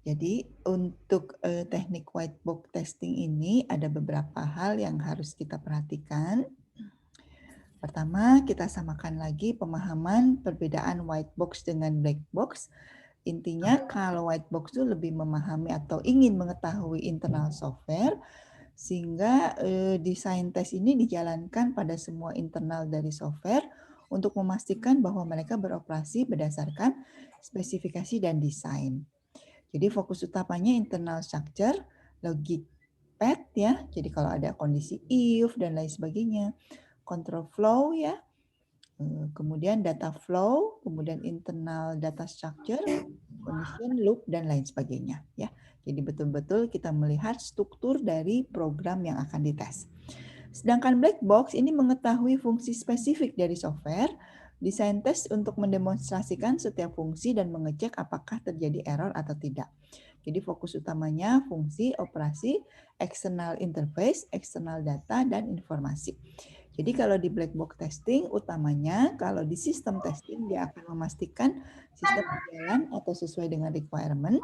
Jadi untuk teknik white box testing ini ada beberapa hal yang harus kita perhatikan. Pertama, kita samakan lagi pemahaman perbedaan white box dengan black box. Intinya kalau white box itu lebih memahami atau ingin mengetahui internal software, sehingga desain tes ini dijalankan pada semua internal dari software untuk memastikan bahwa mereka beroperasi berdasarkan spesifikasi dan desain. Jadi fokus utamanya internal structure, logic path ya. Jadi kalau ada kondisi if dan lain sebagainya, control flow ya, kemudian data flow, kemudian internal data structure, condition loop dan lain sebagainya ya. Jadi betul-betul kita melihat struktur dari program yang akan dites. Sedangkan black box ini mengetahui fungsi spesifik dari software, desain tes untuk mendemonstrasikan setiap fungsi dan mengecek apakah terjadi error atau tidak. Jadi fokus utamanya fungsi, operasi, external interface, external data, dan informasi. Jadi kalau di black box testing utamanya, kalau di sistem testing dia akan memastikan sistem berjalan atau sesuai dengan requirement.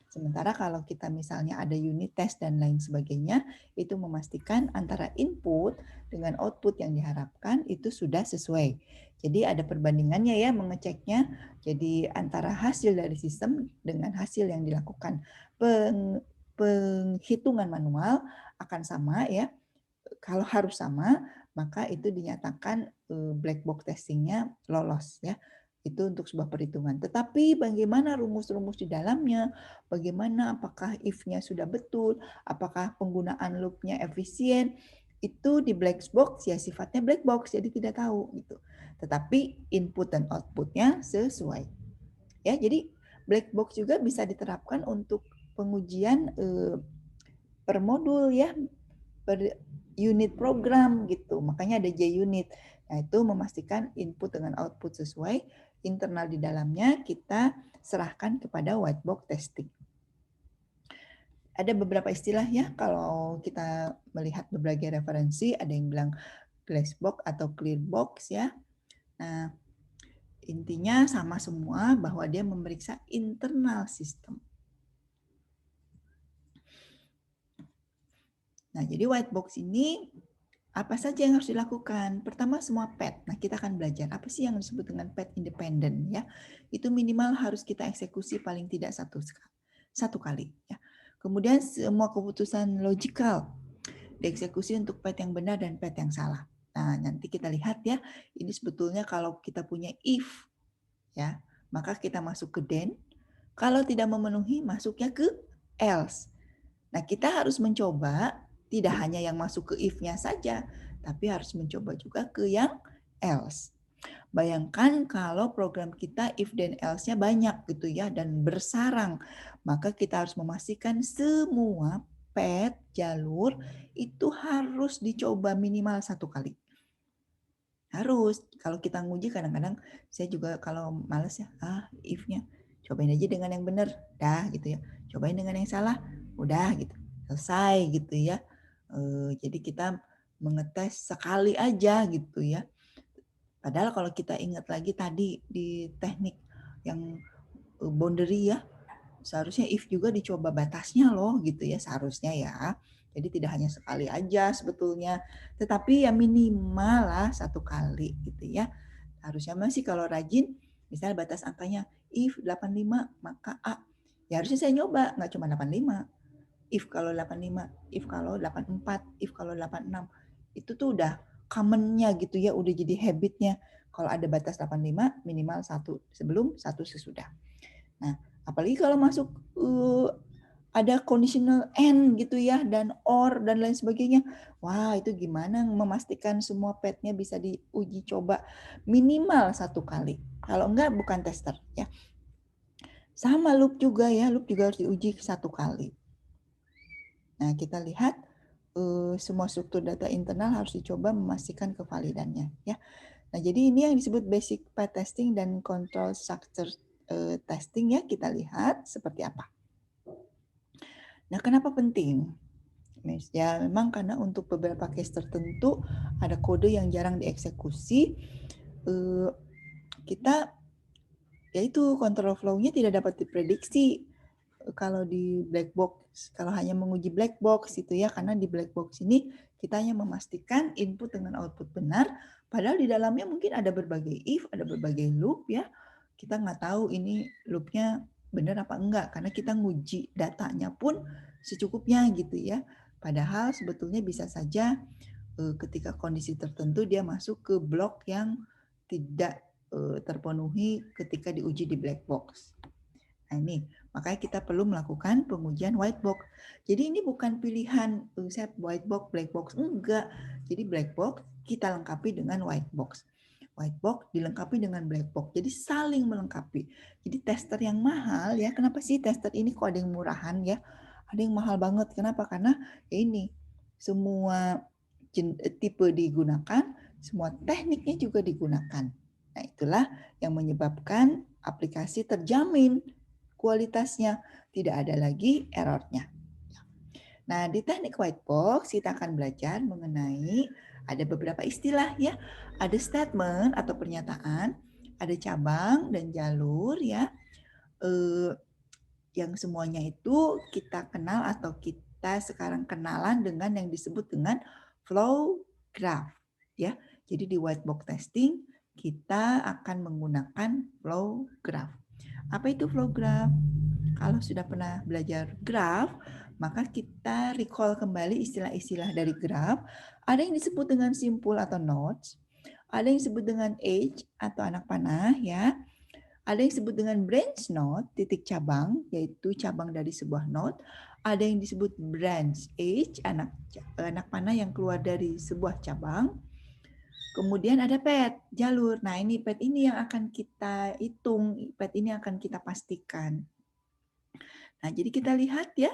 Sementara kalau kita misalnya ada unit test dan lain sebagainya, itu memastikan antara input dengan output yang diharapkan itu sudah sesuai. Jadi ada perbandingannya ya, mengeceknya. Jadi antara hasil dari sistem dengan hasil yang dilakukan penghitungan manual akan sama ya. Kalau harus sama, maka itu dinyatakan black box testingnya lolos ya. Itu untuk sebuah perhitungan. Tetapi bagaimana rumus-rumus di dalamnya, bagaimana apakah if-nya sudah betul, apakah penggunaan loop-nya efisien, itu di black box ya sifatnya black box, jadi tidak tahu gitu. Tetapi input dan output-nya sesuai. Ya, jadi black box juga bisa diterapkan untuk pengujian per modul ya, per unit program gitu. Makanya ada JUnit. Nah, itu memastikan input dengan output sesuai, internal di dalamnya kita serahkan kepada white box testing. Ada beberapa istilah ya, kalau kita melihat berbagai referensi, ada yang bilang glass box atau clear box ya. Nah, intinya sama semua bahwa dia memeriksa internal sistem. Nah, jadi white box ini apa saja yang harus dilakukan? Pertama semua PET. Nah, kita akan belajar apa sih yang disebut dengan PET independen ya. Itu minimal harus kita eksekusi paling tidak satu kali ya. Kemudian semua keputusan logikal dieksekusi untuk PET yang benar dan PET yang salah. Nah, nanti kita lihat ya, ini sebetulnya kalau kita punya if ya, maka kita masuk ke then. Kalau tidak memenuhi, masuknya ke else. Nah, kita harus mencoba tidak hanya yang masuk ke if-nya saja, tapi harus mencoba juga ke yang else. Bayangkan kalau program kita if dan else-nya banyak gitu ya dan bersarang, maka kita harus memastikan semua path jalur itu harus dicoba minimal satu kali. Harus. Kalau kita nguji kadang-kadang saya juga kalau males ya, if-nya cobain aja dengan yang benar, dah gitu ya. Cobain dengan yang salah, udah gitu. Selesai gitu ya. Jadi kita mengetes sekali aja gitu ya. Padahal kalau kita ingat lagi tadi di teknik yang boundary ya, seharusnya if juga dicoba batasnya loh gitu ya, seharusnya ya. Jadi tidak hanya sekali aja sebetulnya, tetapi ya minimal lah satu kali gitu ya. Harusnya masih kalau rajin, misalnya batas angkanya if 85 maka A. Ya harusnya saya nyoba, nggak cuma 85. If kalau 85, if kalau 84, if kalau 86. Itu tuh udah common-nya gitu ya, udah jadi habit-nya. Kalau ada batas 85, minimal satu sebelum, satu sesudah. Nah, apalagi kalau masuk ada conditional and gitu ya, dan or dan lain sebagainya. Wah, itu gimana memastikan semua petnya bisa diuji coba minimal satu kali. Kalau enggak bukan tester ya. Sama loop juga ya, loop juga harus diuji satu kali. Nah, kita lihat semua struktur data internal harus dicoba memastikan kevalidannya ya. Nah, jadi ini yang disebut basic path testing dan control structure testing ya, kita lihat seperti apa. Nah, kenapa penting? Ya, memang karena untuk beberapa case tertentu ada kode yang jarang dieksekusi, kita yaitu control flow-nya tidak dapat diprediksi. kalau di black box, kalau hanya menguji black box itu ya, karena di black box ini kita hanya memastikan input dengan output benar, padahal di dalamnya mungkin ada berbagai if, ada berbagai loop ya. Kita nggak tahu ini loopnya benar apa enggak, karena kita nguji datanya pun secukupnya gitu ya. Padahal sebetulnya bisa saja ketika kondisi tertentu dia masuk ke blok yang tidak terpenuhi ketika diuji di black box. Nah ini, makanya kita perlu melakukan pengujian white box. Jadi ini bukan pilihan saya white box, black box, enggak. Jadi black box kita lengkapi dengan white box. White box dilengkapi dengan black box. Jadi saling melengkapi. Jadi tester yang mahal ya, kenapa sih tester ini kok ada yang murahan ya? Ada yang mahal banget. Kenapa? Karena ya ini semua tipe digunakan, semua tekniknya juga digunakan. Nah, itulah yang menyebabkan aplikasi terjamin kualitasnya, tidak ada lagi errornya. Nah, di teknik white box kita akan belajar mengenai ada beberapa istilah ya. Ada statement atau pernyataan, ada cabang dan jalur ya. Yang semuanya itu kita kenal atau kita sekarang kenalan dengan yang disebut dengan flow graph ya. Jadi di white box testing kita akan menggunakan flow graph. Apa itu flow graph? Kalau sudah pernah belajar graph, maka kita recall kembali istilah-istilah dari graph. Ada yang disebut dengan simpul atau nodes, ada yang disebut dengan edge atau anak panah ya. Ada yang disebut dengan branch node, titik cabang, yaitu cabang dari sebuah node. Ada yang disebut branch edge, anak panah yang keluar dari sebuah cabang. Kemudian ada path, jalur. Nah ini path ini yang akan kita hitung, path ini akan kita pastikan. Nah, jadi kita lihat ya,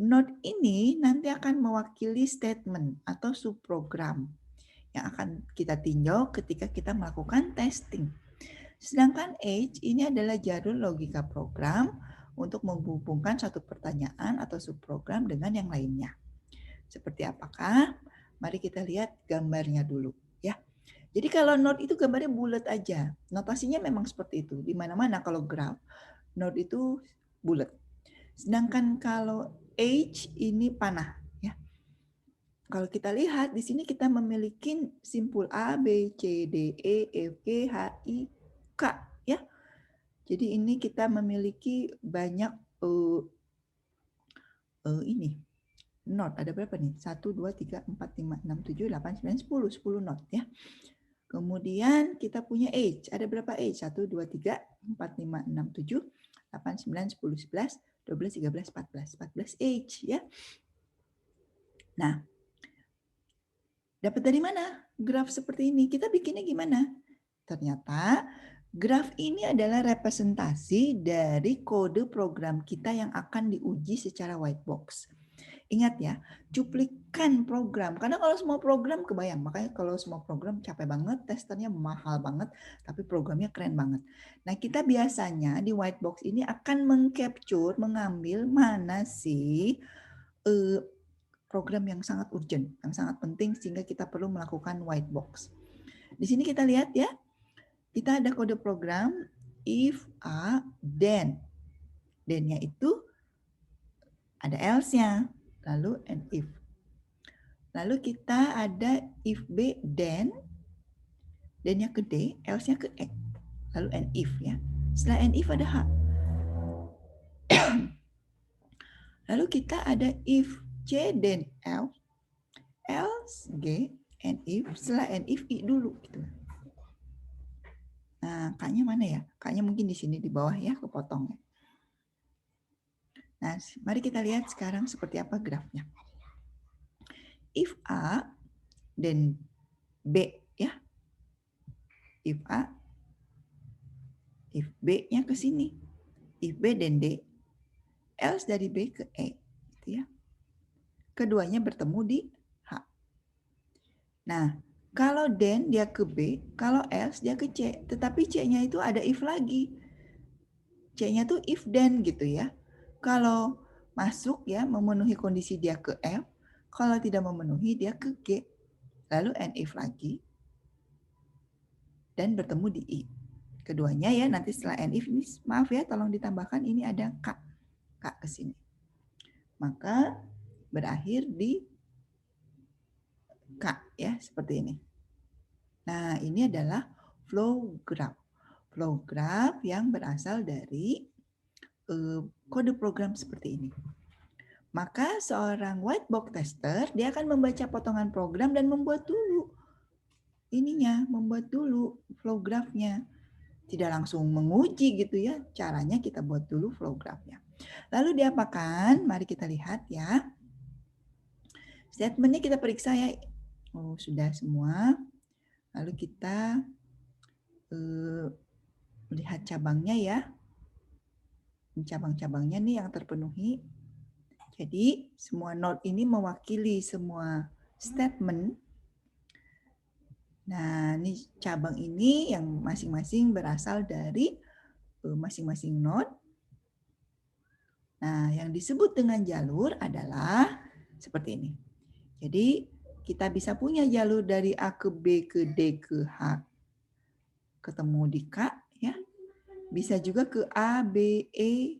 node ini nanti akan mewakili statement atau subprogram yang akan kita tinjau ketika kita melakukan testing. Sedangkan edge ini adalah jalur logika program untuk menghubungkan satu pertanyaan atau subprogram dengan yang lainnya. Seperti apakah? Mari kita lihat gambarnya dulu ya. Jadi kalau node itu gambarnya bulat aja. Notasinya memang seperti itu. Di mana-mana kalau graph, node itu bulat. Sedangkan kalau edge ini panah ya. Kalau kita lihat di sini kita memiliki simpul A, B, C, D, E, F, G, H, I, K ya. Jadi ini kita memiliki banyak ini not. Ada berapa nih? 1, 2, 3, 4, 5, 6, 7, 8, 9, 10. 10 not ya. Kemudian kita punya edge. Ada berapa edge? 1, 2, 3, 4, 5, 6, 7, 8, 9, 10, 11, 12, 13, 14. 14 edge ya. Nah, dapat dari mana graf seperti ini? Kita bikinnya gimana? Ternyata graf ini adalah representasi dari kode program kita yang akan diuji secara white box. Ingat ya, cuplikan program. Karena kalau semua program kebayang, makanya kalau semua program capek banget, testernya mahal banget, tapi programnya keren banget. Nah, kita biasanya di white box ini akan mengcapture, mengambil mana sih program yang sangat urgent, yang sangat penting sehingga kita perlu melakukan white box. Di sini kita lihat ya, kita ada kode program if a then. Then-nya itu ada else-nya. Lalu and if. Lalu kita ada if B then, then-nya ke D, else-nya ke E. Lalu and if ya. Setelah and if ada H. Lalu kita ada if C then else, else G, and if. Setelah and if I dulu gitu. Nah, K-nya mana ya? K-nya mungkin di sini di bawah ya, kepotong ya. Nah, mari kita lihat sekarang seperti apa grafnya. If A, then B ya. If A, if B-nya ke sini. If B, then D. Else dari B ke E. Gitu ya. Keduanya bertemu di H. Nah, kalau then dia ke B, kalau else dia ke C. Tetapi C-nya itu ada if lagi. C-nya tuh if then gitu ya. Kalau masuk ya, memenuhi kondisi dia ke F. Kalau tidak memenuhi dia ke G. Lalu and if lagi. Dan bertemu di I. Keduanya ya, nanti setelah and if ini, maaf ya, tolong ditambahkan ini ada K. K ke sini. Maka berakhir di K ya, seperti ini. Nah, ini adalah flow graph. Flow graph yang berasal dari kode program seperti ini. Maka seorang white box tester, dia akan membaca potongan program dan membuat dulu membuat dulu flow graph-nya. Tidak langsung menguji gitu ya, caranya kita buat dulu flow graph-nya. Lalu diapakan? Mari kita lihat ya. Statementnya kita periksa ya. Oh, sudah semua. Lalu kita lihat cabangnya ya. Cabang-cabangnya nih yang terpenuhi. Jadi semua node ini mewakili semua statement. Nah, ini cabang ini yang masing-masing berasal dari masing-masing node. Nah, yang disebut dengan jalur adalah seperti ini. Jadi kita bisa punya jalur dari A ke B ke D ke H ketemu di K ya. Bisa juga ke A, B, E,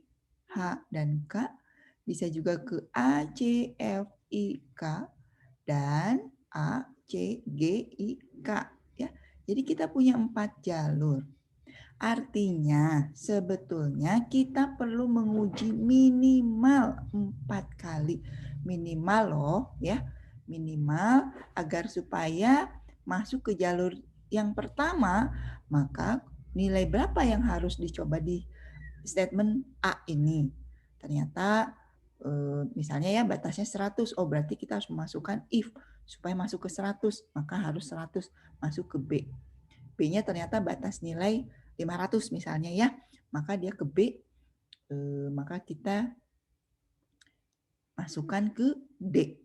H dan K. Bisa juga ke A, C, F, I, K dan A, C, G, I, K ya. Jadi kita punya 4 jalur. Artinya sebetulnya kita perlu menguji minimal 4 kali. Minimal loh ya. Minimal agar supaya masuk ke jalur yang pertama, maka nilai berapa yang harus dicoba di statement A ini. Ternyata misalnya ya batasnya 100. Oh berarti kita harus memasukkan if supaya masuk ke 100, maka harus 100 masuk ke B. B-nya ternyata batas nilai 500 misalnya ya, maka dia ke B, maka kita masukkan ke D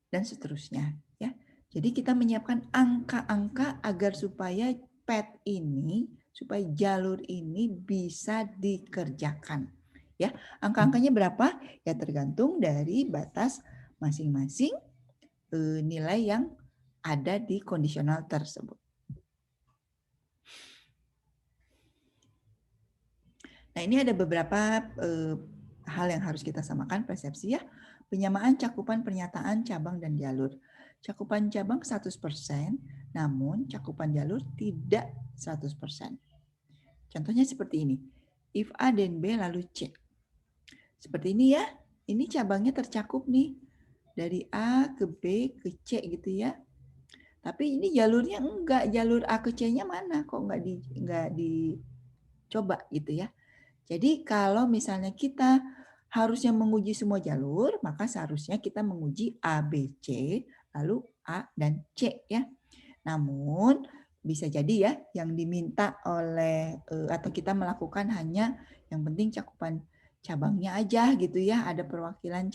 dan seterusnya ya. Jadi kita menyiapkan angka-angka agar supaya path ini, supaya jalur ini bisa dikerjakan ya. Angka-angkanya berapa? Ya tergantung dari batas masing-masing nilai yang ada di kondisional tersebut. Nah, ini ada beberapa hal yang harus kita samakan persepsi ya. Penyamaan cakupan pernyataan cabang dan jalur. Cakupan cabang 100%, namun cakupan jalur tidak 100%. Contohnya seperti ini. If A dan B lalu C. Seperti ini ya. Ini cabangnya tercakup nih. Dari A ke B ke C gitu ya. Tapi ini jalurnya enggak. Jalur A ke C-nya mana? Kok enggak dicoba gitu ya. Jadi kalau misalnya kita harusnya menguji semua jalur, maka seharusnya kita menguji A, B, C, lalu A dan C ya. Namun bisa jadi ya yang diminta oleh atau kita melakukan hanya yang penting cakupan cabangnya aja gitu ya, ada perwakilan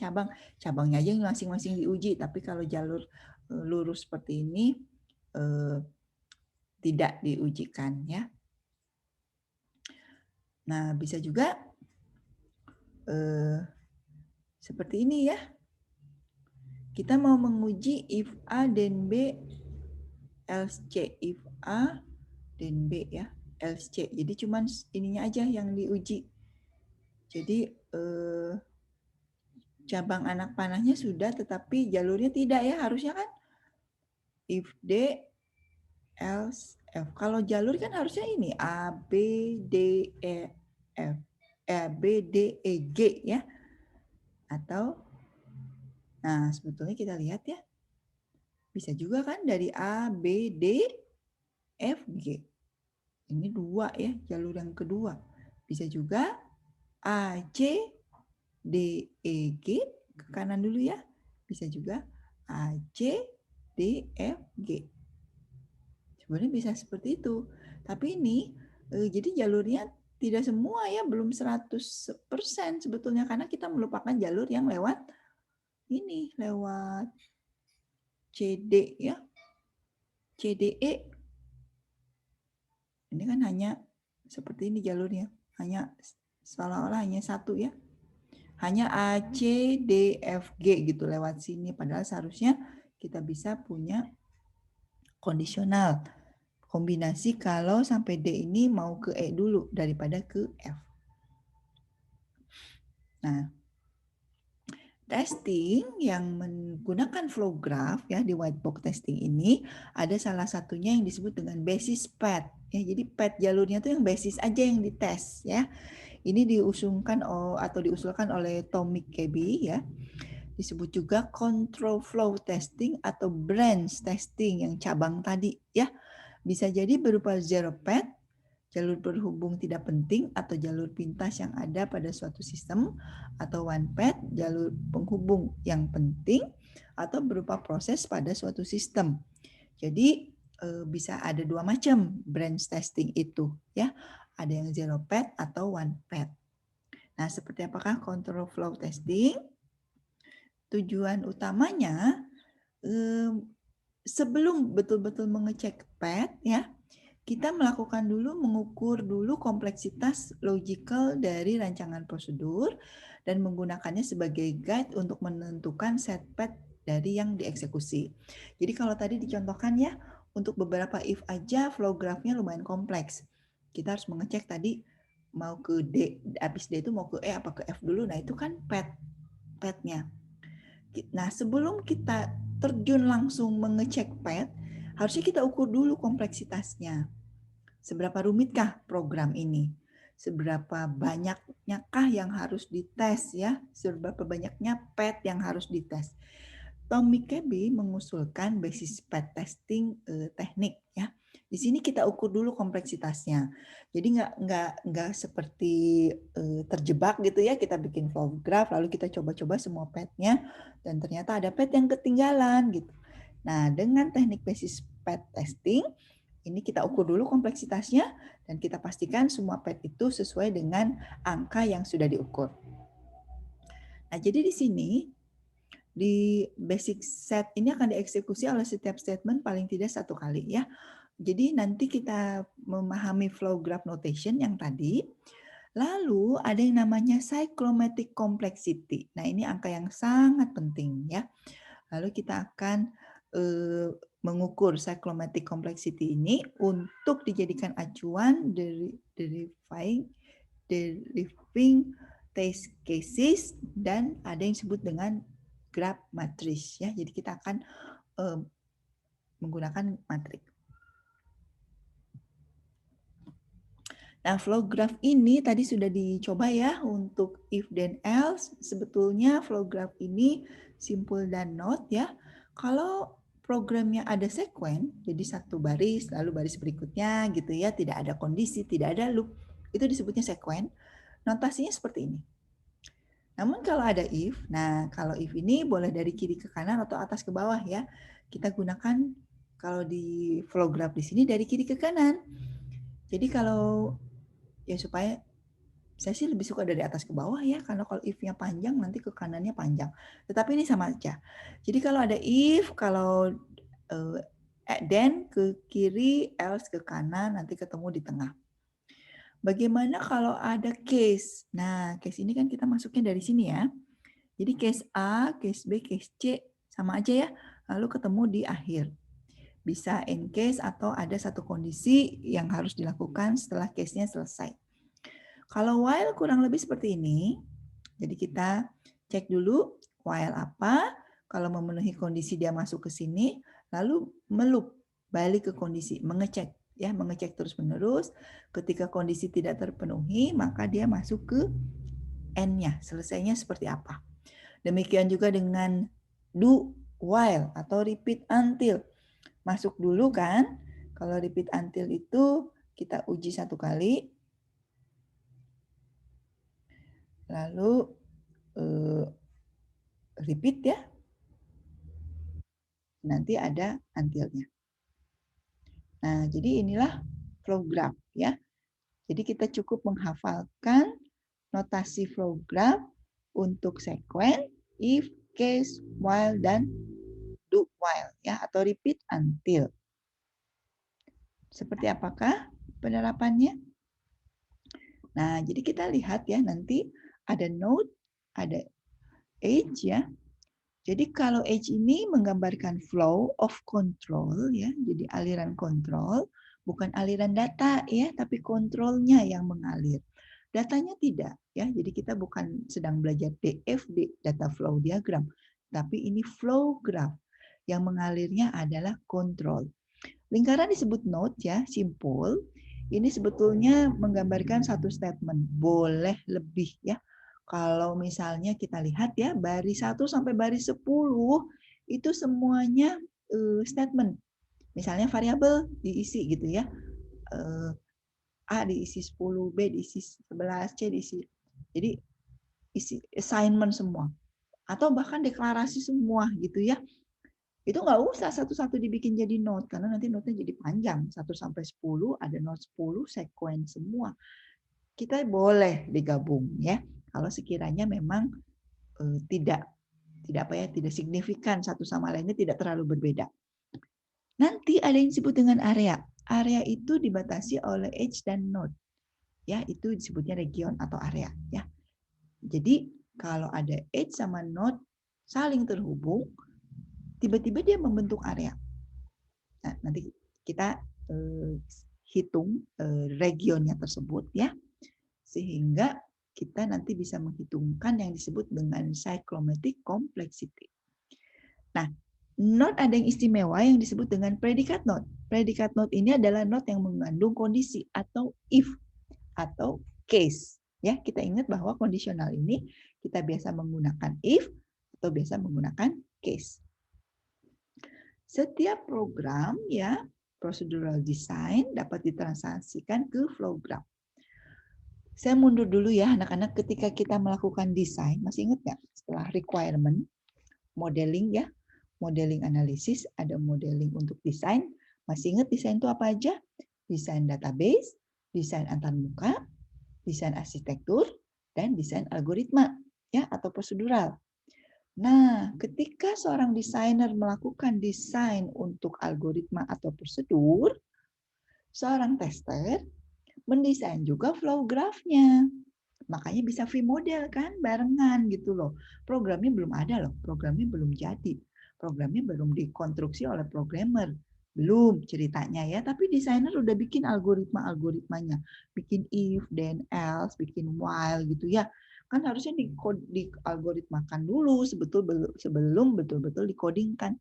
cabangnya aja yang masing-masing diuji. Tapi kalau jalur lurus seperti ini tidak diujikan ya. Nah bisa juga seperti ini ya. Kita mau menguji if A dan B else C. If A dan B ya, else C. Jadi cuman ininya aja yang diuji. Jadi cabang anak panahnya sudah, tetapi jalurnya tidak ya, harusnya kan if D else F. Kalau jalur kan harusnya ini A, B, D, E, F. B, D, E, G ya. Atau nah, sebetulnya kita lihat ya. Bisa juga kan dari A, B, D, F, G. Ini 2 ya, jalur yang kedua. Bisa juga A, C, D, E, G. Ke kanan dulu ya. Bisa juga A, C, D, F, G. Sebenarnya bisa seperti itu. Tapi ini, jadi jalurnya tidak semua ya, belum 100% sebetulnya. Karena kita melupakan jalur yang lewat ini, lewat CD ya. CDE. Ini kan hanya seperti ini jalurnya. Hanya seolah-olah hanya satu ya. Hanya A, C, D, F, G gitu lewat sini. Padahal seharusnya kita bisa punya kondisional. Kombinasi kalau sampai D ini mau ke E dulu daripada ke F. Nah, testing yang menggunakan flow graph ya di white box testing ini ada salah satunya yang disebut dengan basis path ya. Jadi path jalurnya tuh yang basis aja yang dites ya. Ini diusulkan oleh Tommy Keby ya. Disebut juga control flow testing atau branch testing yang cabang tadi ya. Bisa jadi berupa zero path, jalur berhubung tidak penting atau jalur pintas yang ada pada suatu sistem, atau one path, jalur penghubung yang penting, atau berupa proses pada suatu sistem. Jadi bisa ada dua macam branch testing itu ya. Ada yang zero path atau one path. Nah, seperti apakah control flow testing? Tujuan utamanya sebelum betul-betul mengecek path ya, kita mengukur dulu kompleksitas logical dari rancangan prosedur dan menggunakannya sebagai guide untuk menentukan set path dari yang dieksekusi. Jadi kalau tadi dicontohkan ya, untuk beberapa if aja flow graph-nya lumayan kompleks. Kita harus mengecek tadi mau ke D, habis D itu mau ke E apa ke F dulu. Nah, itu kan path-nya. Nah, sebelum kita terjun langsung mengecek path, harusnya kita ukur dulu kompleksitasnya. Seberapa rumitkah program ini? Seberapa banyakkah yang harus dites ya? Seberapa banyaknya path yang harus dites? Tommy Keby mengusulkan basis path testing teknik ya. Di sini kita ukur dulu kompleksitasnya. Jadi nggak seperti terjebak gitu ya, kita bikin flow graph lalu kita coba-coba semua path-nya dan ternyata ada path yang ketinggalan gitu. Nah, dengan teknik basis path testing ini kita ukur dulu kompleksitasnya dan kita pastikan semua path itu sesuai dengan angka yang sudah diukur. Nah, jadi di sini di basic set ini akan dieksekusi oleh setiap statement paling tidak satu kali ya. Jadi nanti kita memahami flow graph notation yang tadi. Lalu ada yang namanya cyclomatic complexity. Nah, ini angka yang sangat penting ya. Lalu kita akan mengukur cyclomatic complexity ini untuk dijadikan acuan deriving test cases dan ada yang disebut dengan graph matrix ya. Jadi kita akan menggunakan matriks. Nah, flow graph ini tadi sudah dicoba ya untuk if then else. Sebetulnya flow graph ini simple dan not ya. Kalau programnya ada sekuen, jadi satu baris lalu baris berikutnya gitu ya, tidak ada kondisi, tidak ada loop, itu disebutnya sekuen. Notasinya seperti ini. Namun kalau ada if, nah kalau if ini boleh dari kiri ke kanan atau atas ke bawah ya. Kita gunakan kalau di flow graph di sini dari kiri ke kanan. Jadi kalau ya supaya saya sih lebih suka dari atas ke bawah ya, karena kalau if-nya panjang nanti ke kanannya panjang. Tetapi ini sama aja. Jadi kalau ada if, kalau then ke kiri, else ke kanan, nanti ketemu di tengah. Bagaimana kalau ada case? Nah, case ini kan kita masuknya dari sini ya. Jadi case A, case B, case C sama aja ya. Lalu ketemu di akhir. Bisa in case atau ada satu kondisi yang harus dilakukan setelah case-nya selesai. Kalau while kurang lebih seperti ini. Jadi kita cek dulu while apa. Kalau memenuhi kondisi dia masuk ke sini. Lalu meloop balik ke kondisi, mengecek ya, mengecek terus-menerus. Ketika kondisi tidak terpenuhi, maka dia masuk ke end-nya, selesainya seperti apa. Demikian juga dengan do while atau repeat until. Masuk dulu kan. Kalau repeat until itu kita uji satu kali. Lalu repeat ya. Nanti ada until-nya. Nah, jadi inilah flow graph ya. Jadi kita cukup menghafalkan notasi flow graph untuk sequence, if, case, while, dan do while ya, atau repeat until. Seperti apakah penerapannya? Nah, jadi kita lihat ya nanti ada node, ada age ya. Jadi kalau age ini menggambarkan flow of control ya, jadi aliran kontrol, bukan aliran data ya, tapi kontrolnya yang mengalir. Datanya tidak, ya. Jadi kita bukan sedang belajar DFD, data flow diagram, tapi ini flow graph. Yang mengalirnya adalah kontrol. Lingkaran disebut node, ya, simpul. Ini sebetulnya menggambarkan satu statement, boleh lebih, ya. Kalau misalnya kita lihat, ya, baris 1 sampai baris 10 itu semuanya statement. Misalnya variabel diisi gitu, ya. A diisi 10, B diisi 11, C diisi. Jadi isi assignment semua. Atau bahkan deklarasi semua gitu, ya. Itu nggak usah satu-satu dibikin jadi note, karena nanti note-nya jadi panjang. 1 sampai 10 ada note 10 sequence semua. Kita boleh digabung, ya. Kalau sekiranya memang tidak signifikan satu sama lainnya, tidak terlalu berbeda. Nanti ada yang disebut dengan area. Area itu dibatasi oleh edge dan node. Ya, itu disebutnya region atau area, ya. Jadi kalau ada edge sama node saling terhubung, tiba-tiba dia membentuk area. Nah, nanti kita hitung regionnya tersebut, ya, sehingga kita nanti bisa menghitungkan yang disebut dengan cyclomatic complexity. Nah, node ada yang istimewa yang disebut dengan predikat node. Predikat node ini adalah node yang mengandung kondisi atau if atau case. Ya, kita ingat bahwa kondisional ini kita biasa menggunakan if atau biasa menggunakan case. Setiap program, ya, procedural design dapat ditransaksikan ke flow graph. Saya mundur dulu, ya, anak-anak, ketika kita melakukan desain, masih ingat nggak? Setelah requirement, modeling, ya, modeling analisis, ada modeling untuk desain. Masih ingat desain itu apa aja? Desain database, desain antarmuka, desain arsitektur, dan desain algoritma, ya, atau prosedural. Nah, ketika seorang desainer melakukan desain untuk algoritma atau prosedur, seorang tester mendesain juga flow graph-nya. Makanya bisa free model kan, barengan gitu loh. Programnya belum ada loh, programnya belum jadi. Programnya belum dikonstruksi oleh programmer. Belum ceritanya, ya, tapi desainer udah bikin algoritma-algoritmanya. Bikin if, then else, bikin while gitu, ya. Kan harusnya dialgoritmakan dulu sebelum betul-betul dikodingkan.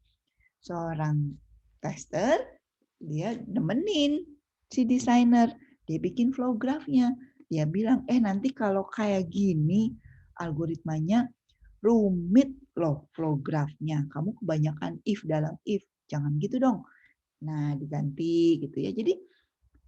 Seorang tester, dia nemenin si desainer. Dia bikin flow graph-nya. Dia bilang, nanti kalau kayak gini, algoritmanya rumit loh flow graph-nya. Kamu kebanyakan if dalam if. Jangan gitu dong. Nah, diganti gitu, ya. Jadi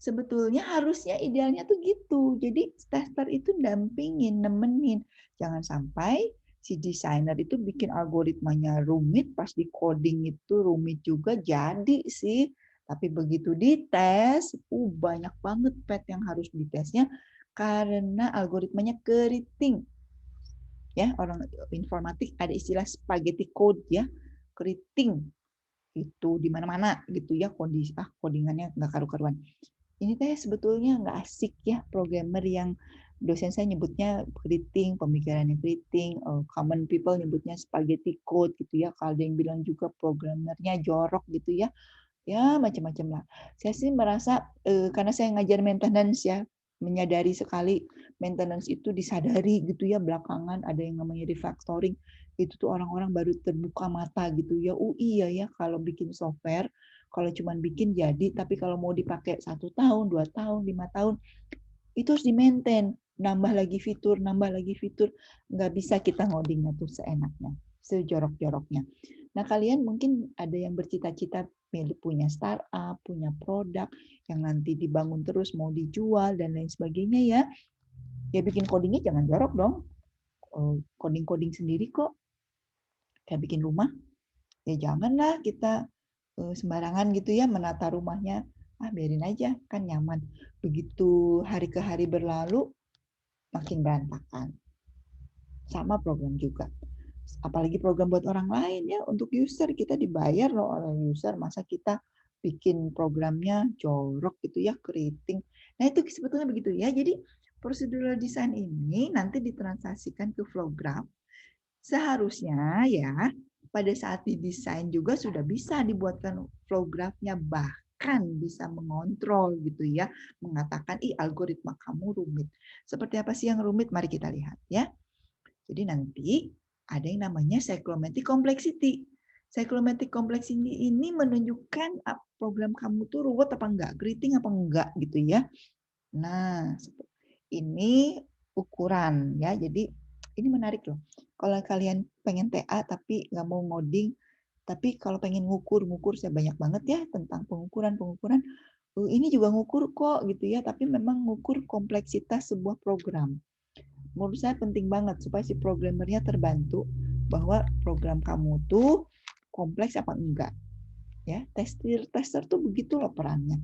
sebetulnya harusnya idealnya tuh gitu. Jadi tester itu dampingin, nemenin. Jangan sampai si desainer itu bikin algoritmanya rumit, pas di coding itu rumit juga jadi sih. Tapi begitu dites, banyak banget pet yang harus ditesnya karena algoritmanya keriting. Ya, orang informatik ada istilah spaghetti code, ya, keriting. Itu di mana-mana gitu, ya, kondisi codingannya nggak karu-karuan. Ini teh sebetulnya nggak asik, ya, programmer yang dosen saya nyebutnya keriting, pemikirannya keriting, common people nyebutnya spaghetti code gitu, ya. Kalau ada yang bilang juga programmernya jorok gitu, ya. Ya, macam-macam lah. Saya sih merasa karena saya ngajar maintenance, ya, menyadari sekali maintenance itu disadari gitu, ya, belakangan ada yang namanya refactoring. Itu tuh orang-orang baru terbuka mata gitu, ya. Iya, ya, kalau bikin software, kalau cuma bikin jadi, tapi kalau mau dipakai 1 tahun, 2 tahun, 5 tahun, itu harus di-maintain. Nambah lagi fitur, nambah lagi fitur. Nggak bisa kita ngodingnya tuh seenaknya, sejorok-joroknya. Nah, kalian mungkin ada yang bercita-cita punya startup, punya produk yang nanti dibangun terus, mau dijual, dan lain sebagainya, ya. Ya, bikin codingnya jangan jorok dong. Coding-coding sendiri kok. Kayak bikin rumah, ya janganlah kita sembarangan gitu, ya, menata rumahnya. Biarin aja, kan nyaman. Begitu hari ke hari berlalu, makin berantakan. Sama program juga. Apalagi program buat orang lain, ya, untuk user kita dibayar loh oleh user, masa kita bikin programnya jorok gitu, ya, keriting. Nah, itu sebetulnya begitu, ya. Jadi procedural design ini nanti ditransaksikan ke flow graph. Seharusnya, ya, pada saat didesain juga sudah bisa dibuatkan flow graph-nya. akan bisa mengontrol gitu ya, mengatakan ih algoritma kamu rumit. Seperti apa sih yang rumit? Mari kita lihat ya. Jadi nanti ada yang namanya cyclomatic complexity. Cyclomatic complexity ini menunjukkan program kamu tuh ruwet apa enggak, keriting apa enggak gitu ya. Nah, ini ukuran ya. Jadi ini menarik loh. Kalau kalian pengen TA tapi nggak mau ngoding, tapi kalau pengen ngukur saya banyak banget ya tentang pengukuran. Ini juga ngukur kok gitu ya, tapi memang ngukur kompleksitas sebuah program. Menurut saya penting banget supaya si programmernya terbantu bahwa program kamu tuh kompleks apa enggak. Ya, tester tuh begitu loh perannya.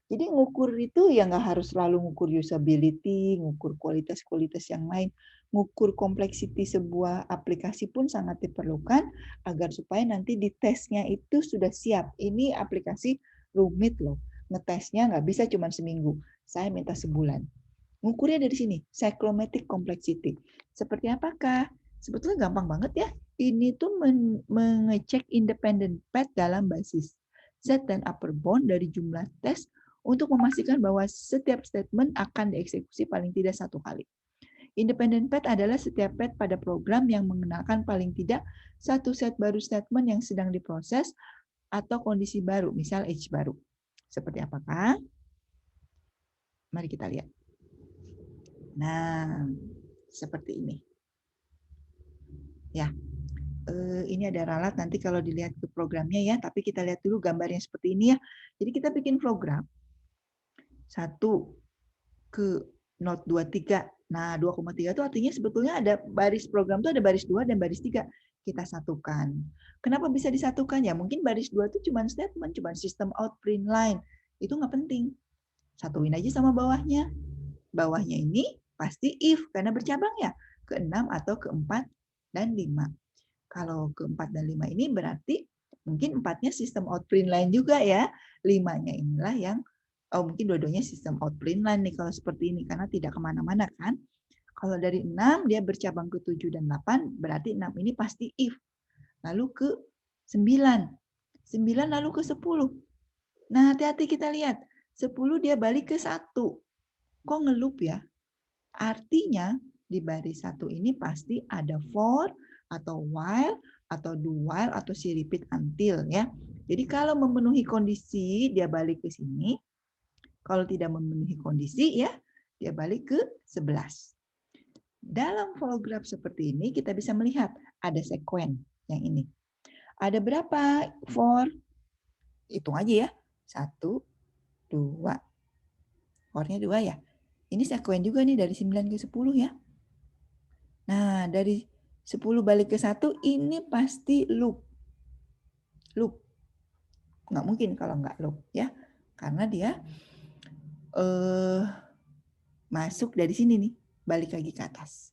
Jadi ngukur itu ya nggak harus selalu ngukur usability, ngukur kualitas-kualitas yang lain. Ngukur kompleksiti sebuah aplikasi pun sangat diperlukan agar supaya nanti di tesnya itu sudah siap. Ini aplikasi rumit loh. Ngetesnya nggak bisa cuma seminggu. Saya minta sebulan. Ngukurnya dari sini, cyclomatic complexity. Seperti apakah? Sebetulnya gampang banget ya. Ini tuh mengecek independent path dalam basis set dan upper bound dari jumlah tes untuk memastikan bahwa setiap statement akan dieksekusi paling tidak satu kali. Independent path adalah setiap path pada program yang mengenalkan paling tidak satu set baru statement yang sedang diproses atau kondisi baru, misal age baru. Seperti apakah? Mari kita lihat. Nah, seperti ini. Ya, ini ada ralat nanti kalau dilihat ke programnya ya, tapi kita lihat dulu gambarnya seperti ini ya. Jadi kita bikin program. 1 ke not 23. Nah, 2,3 itu artinya sebetulnya ada baris program itu ada baris 2 dan baris 3. Kita satukan. Kenapa bisa disatukan? Ya mungkin baris 2 itu cuma statement, cuma sistem out print line. Itu nggak penting. Satuin aja sama bawahnya. Bawahnya ini pasti if, karena bercabang ya. Ke-6 atau ke-4 dan 5. Kalau ke-4 dan 5 ini berarti mungkin 4-nya sistem out print line juga ya. 5-nya inilah yang mungkin dua-duanya sistem out print line nih kalau seperti ini, karena tidak kemana-mana kan. Kalau dari 6 dia bercabang ke 7 dan 8, berarti 6 ini pasti if. Lalu ke 9. 9 lalu ke 10. Nah, hati-hati kita lihat. 10 dia balik ke 1. Kok ngelup ya? Artinya di baris 1 ini pasti ada for atau while atau do while atau si repeat until ya. Jadi kalau memenuhi kondisi dia balik ke sini. Kalau tidak memenuhi kondisi ya dia balik ke 11. Dalam flow graph seperti ini kita bisa melihat ada sekuen yang ini. Ada berapa for? Hitung aja ya. 1, 2. For-nya 2 ya. Ini sekuen juga nih dari 9 ke 10 ya. Nah, dari 10 balik ke 1 ini pasti loop. Loop. Nggak mungkin kalau nggak loop ya. Karena dia masuk dari sini nih. Balik lagi ke atas.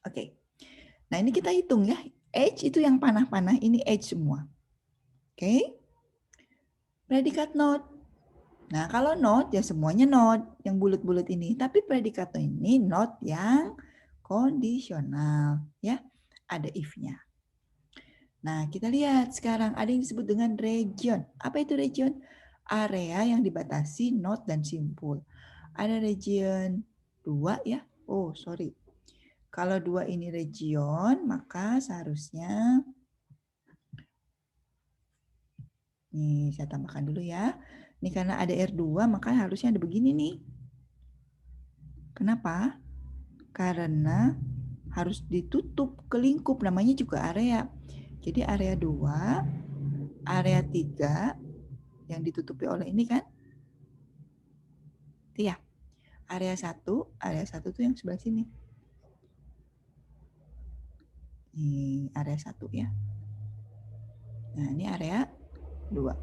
Oke. Nah, ini kita hitung ya. Age itu yang panah-panah, ini age semua. Oke. Predikat not. Nah, kalau not ya semuanya not yang bulat-bulat ini. Tapi predikat ini not yang kondisional ya. Ada if-nya. Nah, kita lihat sekarang ada yang disebut dengan region. Apa itu region? Area yang dibatasi not dan simpul. Ada region 2 ya. Oh, sorry. Kalau 2 ini region, maka seharusnya nih saya tambahkan dulu ya. Ini karena ada R2, maka harusnya ada begini nih. Kenapa? Karena harus ditutup ke lingkup, namanya juga area. Jadi area 2, area 3 yang ditutupi oleh ini kan? Iya. Area 1 tuh yang sebelah sini. Ini area 1 ya. Nah, ini area 2.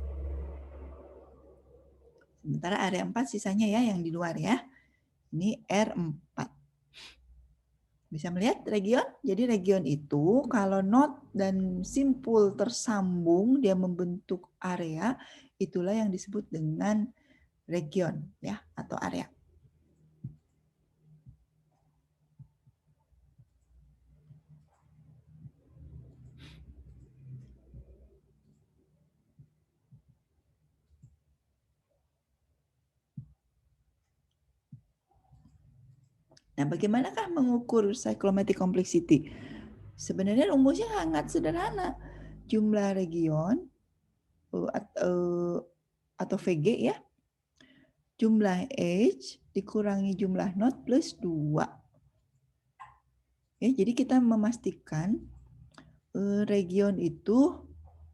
Sementara area 4 sisanya ya yang di luar ya. Ini R4. Bisa melihat region? Jadi region itu kalau not dan simpul tersambung dia membentuk area, itulah yang disebut dengan region ya atau area. Nah, bagaimanakah mengukur cyclomatic complexity? Sebenarnya rumusnya sangat sederhana. Jumlah region atau VG ya, jumlah H dikurangi jumlah node plus 2. Ya, jadi kita memastikan region itu,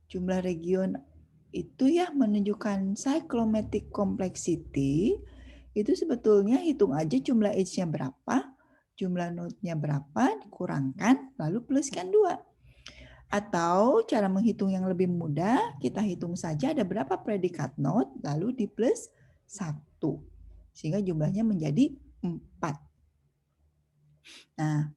jumlah region itu ya menunjukkan cyclomatic complexity, itu sebetulnya hitung aja jumlah H-nya berapa, jumlah node-nya berapa, dikurangkan, lalu pluskan 2. Atau cara menghitung yang lebih mudah, kita hitung saja ada berapa predikat node, lalu di plus 1. Sehingga jumlahnya menjadi 4. Nah,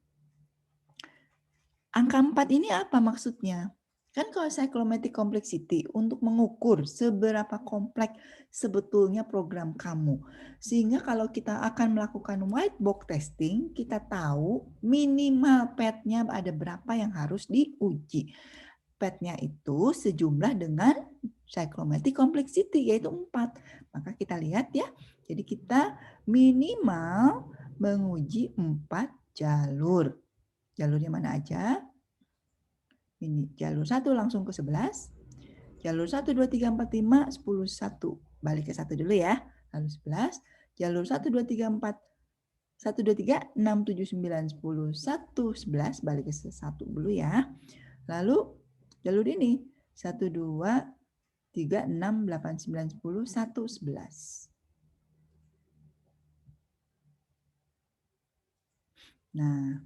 angka 4 ini apa maksudnya? Kan kalau cyclomatic complexity untuk mengukur seberapa kompleks sebetulnya program kamu. Sehingga kalau kita akan melakukan white box testing, kita tahu minimal PET-nya ada berapa yang harus diuji. PET-nya itu sejumlah dengan cyclomatic complexity, yaitu 4. Maka kita lihat ya, jadi kita minimal menguji 4 jalur. Jalurnya mana aja? Ini jalur 1 langsung ke 11. Jalur 1, 2, 3, 4, 5, 10, 1. Balik ke 1 dulu ya. Lalu 11. Jalur 1, 2, 3, 4, 1, 2, 3, 6, 7, 9, 10, 1, 11. Balik ke 1 dulu ya. Lalu jalur ini 1, 2, 3, 6, 8, 9, 10, 1, 11. Nah,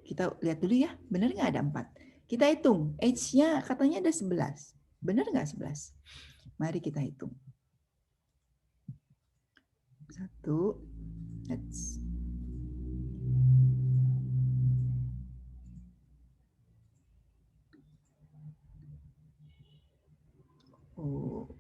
kita lihat dulu ya. Benar nggak ada 4? Kita hitung, H-nya katanya ada 11. Benar nggak 11? Mari kita hitung. 1, let's. Oh.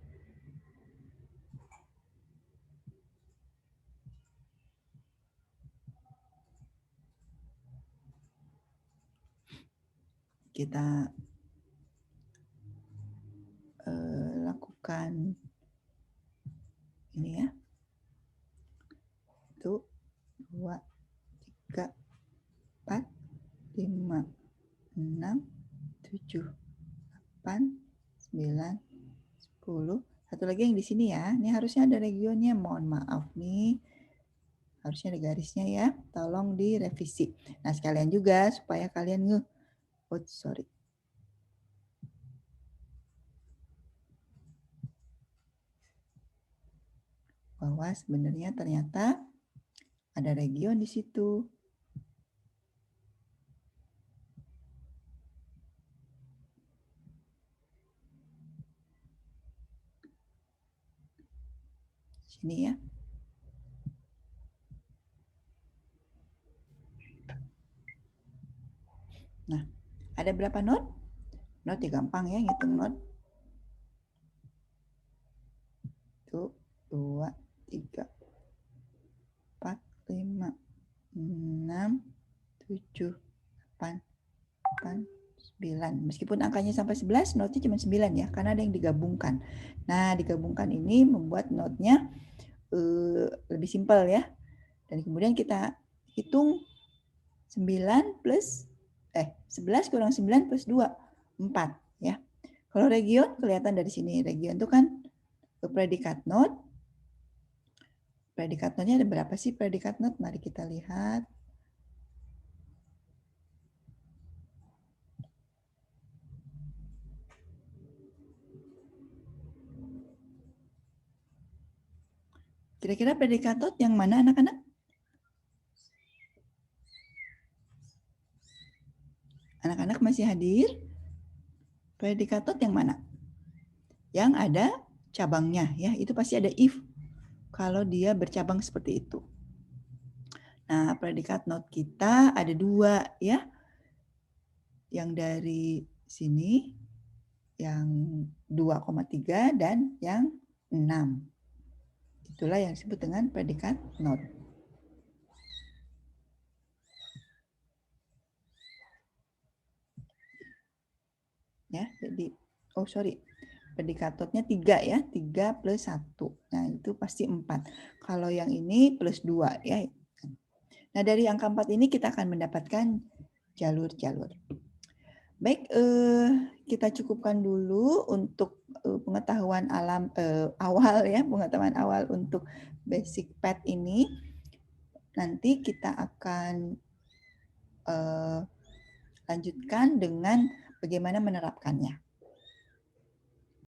Kita lakukan ini ya. 1, 2, 3, 4, 5, 6, 7, 8, 9, 10. Satu lagi yang di sini ya. Ini harusnya ada regionnya. Mohon maaf nih. Harusnya ada garisnya ya. Tolong direvisi. Nah, sekalian juga supaya kalian bahwa sebenarnya ternyata ada region di situ. Sini ya. Nah, ada berapa node? Node ya gampang ya ngitung node. 1, 2, 3, 4, 5, 6, 7, 8, 9. Meskipun angkanya sampai 11, node-nya cuma 9 ya, karena ada yang digabungkan. Nah, digabungkan ini membuat node-nya lebih simpel ya. Dan kemudian kita hitung 9 plus 11 kurang 9 plus 2, 4 ya. Kalau region kelihatan dari sini, region itu kan predikat node. Predikat node-nya ada berapa sih predikat node? Mari kita lihat. Kira-kira predikat node yang mana anak-anak? Anak-anak masih hadir? Predikat node yang mana? Yang ada cabangnya ya, itu pasti ada if kalau dia bercabang seperti itu. Nah, predikat node kita ada 2 ya. Yang dari sini yang 2,3 dan yang 6. Itulah yang disebut dengan predikat node. Ya, jadi predikat node-nya 3 ya, 3 plus 1. Nah, itu pasti 4. Kalau yang ini plus 2 ya. Nah, dari angka 4 ini kita akan mendapatkan jalur-jalur. Baik, kita cukupkan dulu untuk pengetahuan awal ya, pengetahuan awal untuk basic PET ini. Nanti kita akan lanjutkan dengan bagaimana menerapkannya.